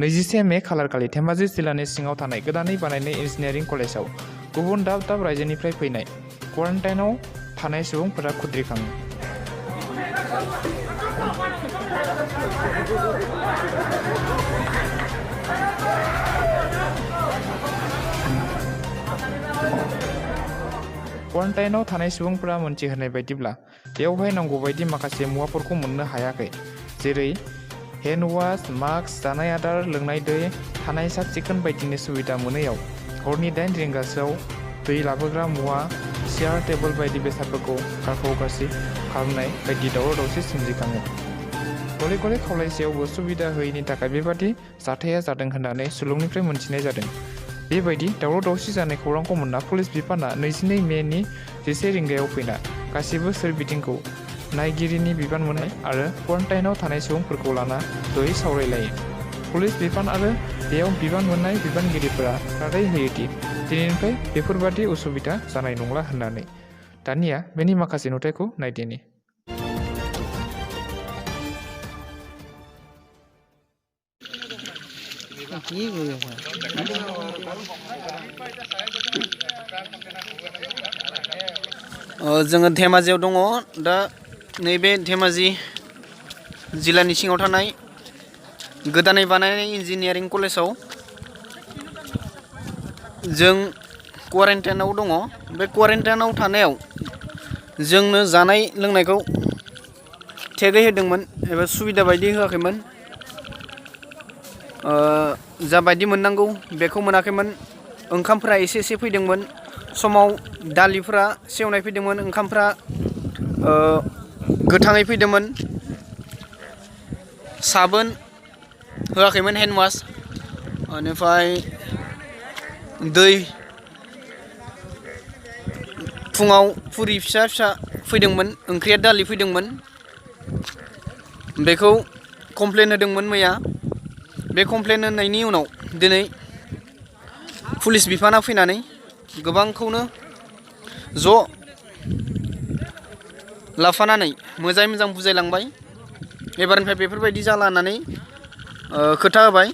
21 May खालारखालि Dhemaji जिल्लानि सिङाव थानाय गोदानै बानायनाय इन्जिनियारिं कलेजाव गुबुन दाब दाब रायजोनिफ्राय फैनाय क्वारेन्टाइनआव थानाय सुबुंफोरा खुद्रिखाङो। क्वारेन्टाइनआव थानाय सुबुंफोरा मोनथिहोनाय बायदिब्ला बेवहाय नांगौ बायदि माखासे मुवाफोरखौ मोननो हायाखै, जेरै हेन्ड वाश, मास्क, जानाय आदार, लोंनाय दै, थानाय साब सिखोन बायदिनि सुबिदा मोनैयाव हरनि 8 रिंगासोआव दै लाबोग्रा मुवा, चेयार, टेबोल बायदि बेसादफोरखौ गारखौ गारसि खालामनाय बायदि दावराव दावसि सोमजिखाङो। गले गले खावलायसेयावबो सुबिदा होयैनि थाखाय बेबादि जाथाया जादों होननानै सुलुंनिफ्राय मोनथिनाय जादों। बेबायदि दावराव दावसि जानाय खौरांखौ मोनना पुलिस बिफाना 22 मेनि 11 रिंगायाव फैना गासिबो सोरबिथिंखौ नायगिरिनि बिबान मोननाय आरो क्वारेन्टाइनआव थानाय सुबुंफोरखौ लाना जयै सावरायलायो। पुलिस बिफान आरो बेयाव बिबान मोननाय बिबानगिरिफोरा रादाय होयोदि दिनैनिफ्राय बेफोरबादि उसुबिदा जानाय नंला होननानै। दानिया बेनि माखासे नुथायखौ नायदिनि। जोङो धेमाजियाव दङ दा नैबे धेमाजि जिल्लानि सिङाव थानाय गोदानै बानायनाय इन्जिनियारिं कलेजाव जों क्वारेन्टाइनआव दङ। बे क्वारेन्टाइनआव थानायाव जोंनो जानाय लोंनायखौ थेगै होदोंमोन एबा सुबिदा बायदि होआखैमोन। जाबायदि मोननांगौ बेखौ मोनाखैमोन। ओंखामफ्रा एसे एसे फैदोंमोन, समाव दालिफ्रा सेवनाय फैदोंमोन, ओंखामफ्रा गोथाङै फैदोंमोन, साबोन होआखैमोन, हेन्ड वाश, बेनिफ्राय दै, फुङाव पुरि फिसा फिसा फैदोंमोन, ओंख्रिया दालि फैदोंमोन। बेखौ कमप्लेन होदोंमोन मैया। बे कमप्लेन होनायनि उनाव दिनै पुलिस बिफाना फैनानै गोबांखौनो ज' लाफानानै मोजाङै मोजां बुजायलांबाय। एबारनिफ्राय बेफोरबायदि जाला होननानै खोथा होबाय।